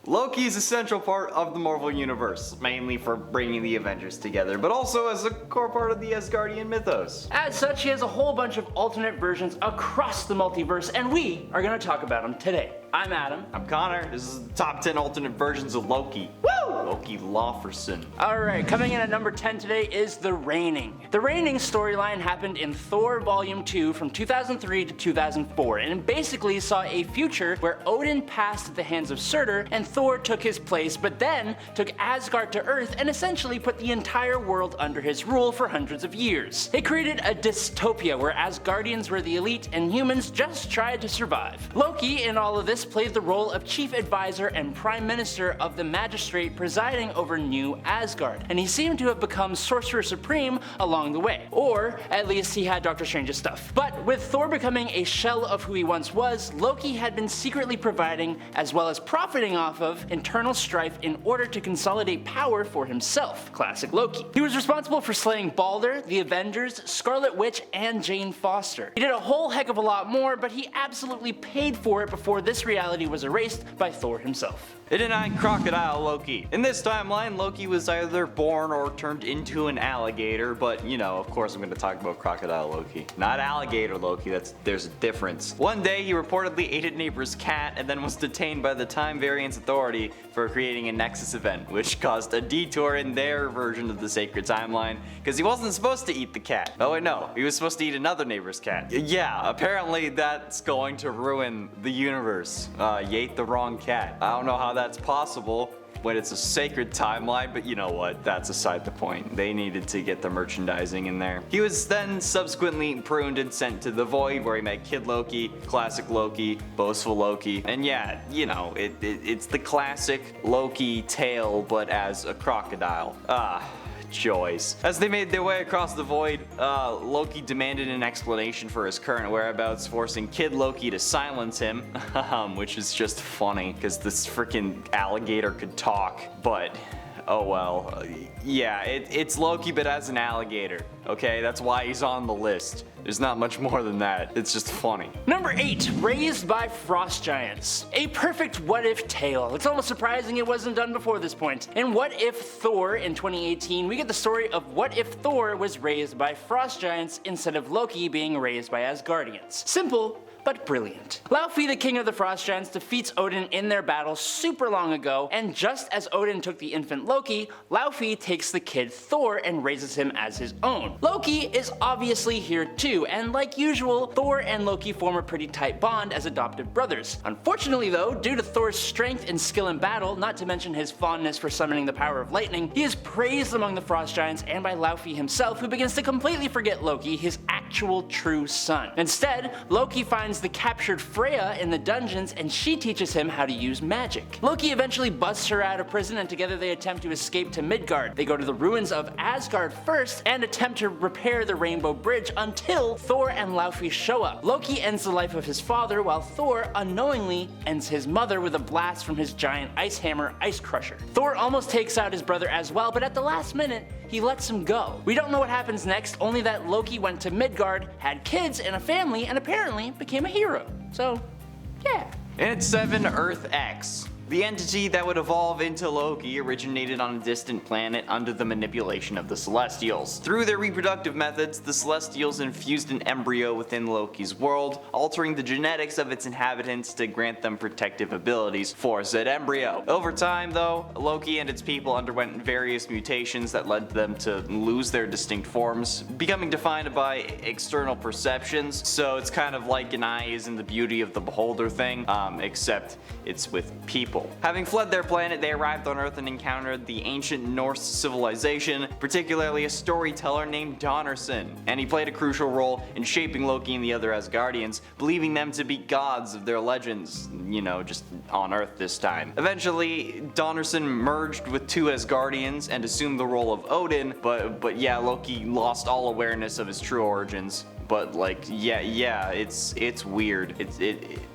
Loki is a central part of the Marvel Universe, mainly for bringing the Avengers together, but also as a core part of the Asgardian mythos. As such, he has a whole bunch of alternate versions across the multiverse, and we are going to talk about them today. I'm Adam. I'm Connor. This is the top 10 alternate versions of Loki. Woo! Loki Lawferson. Alright, coming in at number 10 today is The Reigning. The Reigning storyline happened in Thor Volume 2 from 2003 to 2004, and it basically saw a future where Odin passed at the hands of Surtur and Thor took his place, but then took Asgard to Earth and essentially put the entire world under his rule for hundreds of years. It created a dystopia where Asgardians were the elite and humans just tried to survive. Loki, in all of this, played the role of chief advisor and prime minister of the magistrate presiding over New Asgard, and he seemed to have become Sorcerer Supreme along the way. Or, at least he had Doctor Strange's stuff. But with Thor becoming a shell of who he once was, Loki had been secretly providing, as well as profiting off of, internal strife in order to consolidate power for himself. Classic Loki. He was responsible for slaying Balder, the Avengers, Scarlet Witch, and Jane Foster. He did a whole heck of a lot more, but he absolutely paid for it before this reality was erased by Thor himself. It denied Crocodile Loki. In this timeline, Loki was either born or turned into an alligator, but you know, of course I'm going to talk about Crocodile Loki. Not alligator Loki, there's a difference. One day he reportedly ate a neighbor's cat and then was detained by the Time Variance Authority for creating a Nexus event, which caused a detour in their version of the sacred timeline, because he wasn't supposed to eat the cat. Oh wait, no, he was supposed to eat another neighbor's cat. Yeah, apparently that's going to ruin the universe. You ate the wrong cat. I don't know how that's possible when it's a sacred timeline, but you know what, that's aside the point. They needed to get the merchandising in there. He was then subsequently pruned and sent to the Void, where he met Kid Loki, Classic Loki, Boastful Loki, and yeah, you know, it's the classic Loki tale, but as a crocodile. Joys. As they made their way across the Void, Loki demanded an explanation for his current whereabouts, forcing Kid Loki to silence him, which is just funny, because this freaking alligator could talk, but oh well. Yeah, it's Loki but as an alligator, okay? That's why he's on the list. There's not much more than that. It's just funny. Number 8, Raised by Frost Giants. A perfect what-if tale. It's almost surprising it wasn't done before this point. In What If Thor in 2018, we get the story of what if Thor was raised by Frost Giants instead of Loki being raised by Asgardians. Simple, but brilliant. Laufey, the king of the Frost Giants, defeats Odin in their battle super long ago, and just as Odin took the infant Loki, Laufey takes the kid Thor and raises him as his own. Loki is obviously here too, and like usual, Thor and Loki form a pretty tight bond as adopted brothers. Unfortunately though, due to Thor's strength and skill in battle, not to mention his fondness for summoning the power of lightning, he is praised among the Frost Giants and by Laufey himself, who begins to completely forget Loki, his actual true son. Instead, Loki finds the captured Freya in the dungeons, and she teaches him how to use magic. Loki eventually busts her out of prison, and together they attempt to escape to Midgard. They go to the ruins of Asgard first and attempt to repair the Rainbow Bridge until Thor and Laufey show up. Loki ends the life of his father, while Thor unknowingly ends his mother with a blast from his giant ice hammer, Ice Crusher. Thor almost takes out his brother as well, but at the last minute, he lets him go. We don't know what happens next, only that Loki went to Midgard, had kids and a family, and apparently became a hero. So, yeah. And it's 7 Earth X. The entity that would evolve into Loki originated on a distant planet under the manipulation of the Celestials. Through their reproductive methods, the Celestials infused an embryo within Loki's world, altering the genetics of its inhabitants to grant them protective abilities for said embryo. Over time though, Loki and its people underwent various mutations that led them to lose their distinct forms, becoming defined by external perceptions, so it's kind of like an eye is in the beauty of the beholder thing, except it's with people. Having fled their planet, they arrived on Earth and encountered the ancient Norse civilization, particularly a storyteller named Donnerson, and he played a crucial role in shaping Loki and the other Asgardians, believing them to be gods of their legends, you know, just on Earth this time. Eventually, Donnerson merged with 2 Asgardians and assumed the role of Odin, but yeah, Loki lost all awareness of his true origins. But like, yeah, it's weird.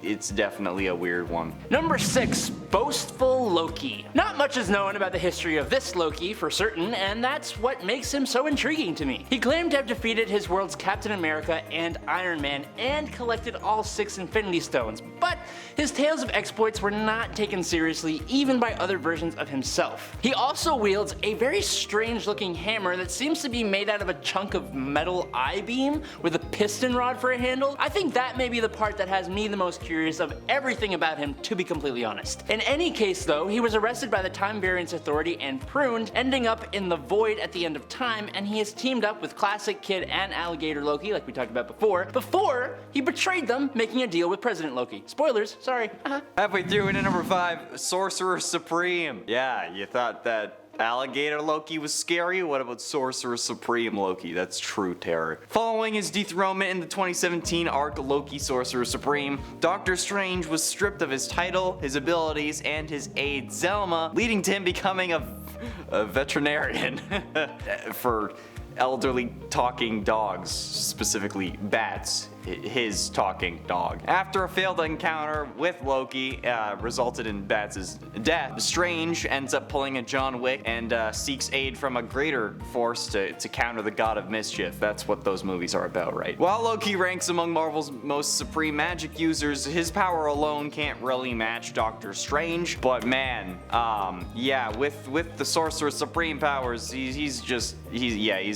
It's definitely a weird one. Number 6, Boastful Loki. Not much is known about the history of this Loki for certain, and that's what makes him so intriguing to me. He claimed to have defeated his world's Captain America and Iron Man and collected all 6 Infinity Stones, but his tales of exploits were not taken seriously even by other versions of himself. He also wields a very strange looking hammer that seems to be made out of a chunk of metal I-beam with a piston rod for a handle. I think that may be the part that has me the most curious of everything about him, to be completely honest. In any case though, he was arrested by the Time Variance Authority and pruned, ending up in the void at the end of time, and he has teamed up with Classic Kid and Alligator Loki, like we talked about before he betrayed them, making a deal with President Loki. Spoilers, sorry. Halfway through into number 5, Sorcerer Supreme. Yeah, you thought that Alligator Loki was scary? What about Sorcerer Supreme Loki? That's true terror. Following his dethronement in the 2017 arc Loki Sorcerer Supreme, Doctor Strange was stripped of his title, his abilities, and his aide Zelma, leading to him becoming a veterinarian for elderly talking dogs, specifically bats. His talking dog. After a failed encounter with Loki resulted in Bats' death, Strange ends up pulling a John Wick and seeks aid from a greater force to counter the God of Mischief. That's what those movies are about, right? While Loki ranks among Marvel's most supreme magic users, his power alone can't really match Doctor Strange. But man, yeah, with the Sorcerer Supreme powers, he's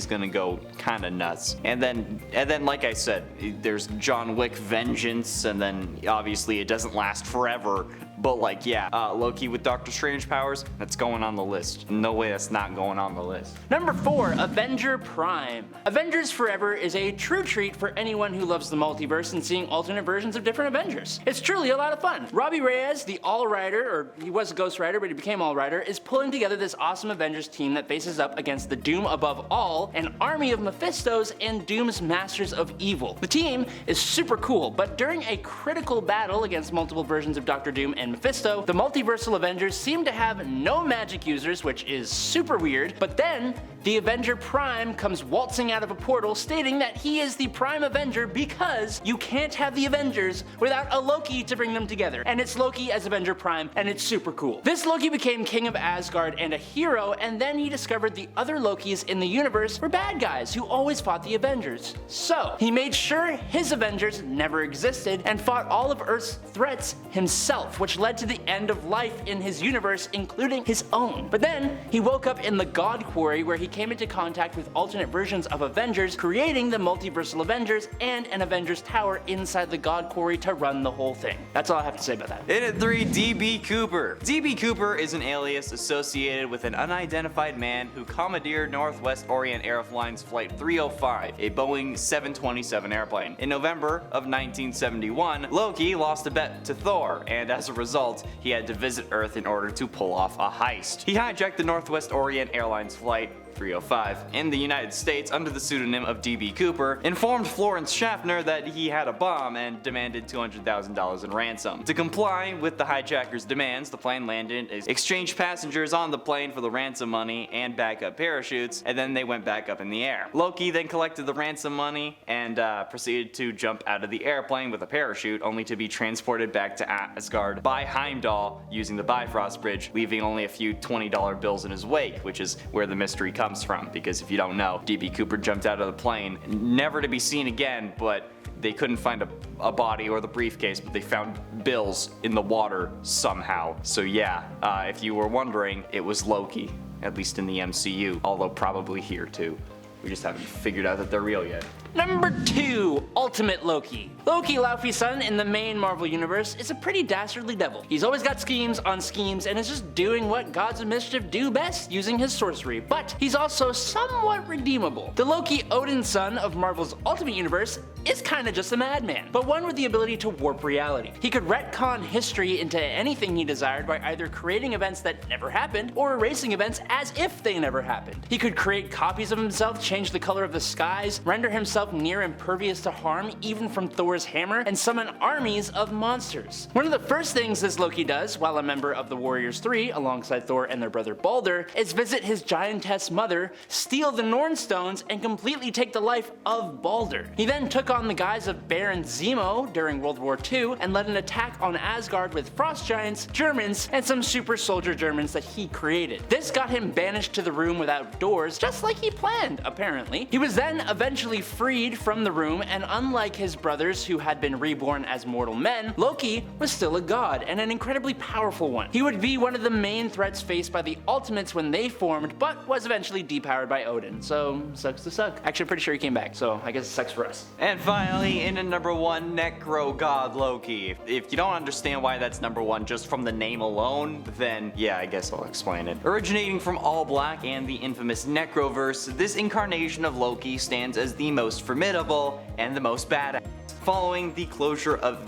gonna go kind of nuts. And then, like I said, there's John Wick Vengeance, and then obviously it doesn't last forever, but like, yeah, Loki with Doctor Strange powers, that's going on the list. No way that's not going on the list. Number 4, Avenger Prime. Avengers Forever is a true treat for anyone who loves the multiverse and seeing alternate versions of different Avengers. It's truly a lot of fun. Robbie Reyes, the All-Rider, or he was a Ghost Rider, but he became All-Rider, is pulling together this awesome Avengers team that faces up against the Doom Above All, an army of Mephistos, and Doom's Masters of Evil. The team is super cool, but during a critical battle against multiple versions of Doctor Doom and Mephisto, the multiversal Avengers seem to have no magic users, which is super weird, but then the Avenger Prime comes waltzing out of a portal stating that he is the Prime Avenger because you can't have the Avengers without a Loki to bring them together. And it's Loki as Avenger Prime, and it's super cool. This Loki became king of Asgard and a hero, and then he discovered the other Lokis in the universe were bad guys who always fought the Avengers. So he made sure his Avengers never existed and fought all of Earth's threats himself, which led to the end of life in his universe, including his own. But then he woke up in the God Quarry, where he came into contact with alternate versions of Avengers, creating the multiversal Avengers and an Avengers Tower inside the God Quarry to run the whole thing. That's all I have to say about that. In at 3, DB Cooper. DB Cooper is an alias associated with an unidentified man who commandeered Northwest Orient Airlines Flight 305, a Boeing 727 airplane. In November of 1971, Loki lost a bet to Thor, and as a result, he had to visit Earth in order to pull off a heist. He hijacked the Northwest Orient Airlines Flight 305 in the United States under the pseudonym of DB Cooper, informed Florence Schaffner that he had a bomb and demanded $200,000 in ransom. To comply with the hijacker's demands, the plane landed, exchanged passengers on the plane for the ransom money and backup parachutes, and then they went back up in the air. Loki then collected the ransom money and proceeded to jump out of the airplane with a parachute, only to be transported back to Asgard by Heimdall using the Bifrost Bridge, leaving only a few $20 bills in his wake, which is where the mystery comes from, because if you don't know, DB Cooper jumped out of the plane, never to be seen again, but they couldn't find a body or the briefcase, but they found bills in the water somehow. So yeah, if you were wondering, it was Loki, at least in the MCU, although probably here too. We just haven't figured out that they're real yet. Number 2, Ultimate Loki. Loki, Laufey's son in the main Marvel universe, is a pretty dastardly devil. He's always got schemes on schemes and is just doing what gods of mischief do best, using his sorcery, but he's also somewhat redeemable. The Loki, Odin's son of Marvel's Ultimate Universe, is kinda just a madman, but one with the ability to warp reality. He could retcon history into anything he desired by either creating events that never happened or erasing events as if they never happened. He could create copies of himself, change the color of the skies, render himself himself near impervious to harm even from Thor's hammer and summon armies of monsters. One of the first things this Loki does while a member of the Warriors 3 alongside Thor and their brother Balder is visit his giantess mother, steal the Norn stones, and completely take the life of Balder. He then took on the guise of Baron Zemo during World War II and led an attack on Asgard with frost giants, Germans, and some super soldier Germans that he created. This got him banished to the room without doors, just like he planned, apparently. He was then eventually freed from the room, and unlike his brothers who had been reborn as mortal men, Loki was still a god, and an incredibly powerful one. He would be one of the main threats faced by the Ultimates when they formed, but was eventually depowered by Odin, so sucks to suck. Actually, I'm pretty sure he came back, so I guess it sucks for us. And finally, in at number 1, Necrogod Loki. If you don't understand why that's number 1 just from the name alone, then yeah, I guess I'll explain it. Originating from All Black and the infamous Necroverse, this incarnation of Loki stands as the most formidable and the most badass. Following the closure of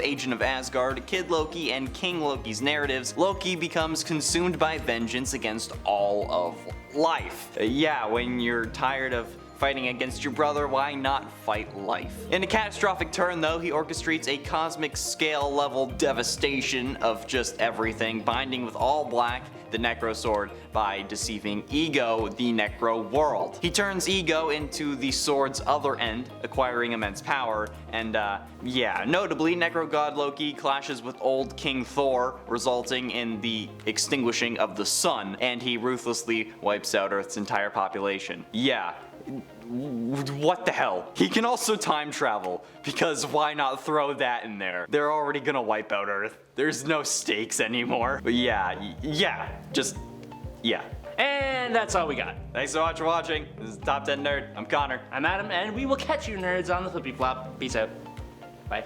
Agent of Asgard, Kid Loki, and King Loki's narratives, Loki becomes consumed by vengeance against all of life. Yeah, when you're tired of fighting against your brother, why not fight life? In a catastrophic turn though, he orchestrates a cosmic scale level devastation of just everything, binding with All Black, the Necro Sword, by deceiving Ego, the Necro World. He turns Ego into the sword's other end, acquiring immense power, and yeah, notably Necrogod Loki clashes with old King Thor, resulting in the extinguishing of the sun, and he ruthlessly wipes out Earth's entire population. Yeah. What the hell? He can also time travel, because why not throw that in there? They're already gonna wipe out Earth. There's no stakes anymore. But yeah. And that's all we got. Thanks so much for watching. This is Top 10 Nerd. I'm Connor. I'm Adam, and we will catch you nerds on the flippy flop. Peace out. Bye.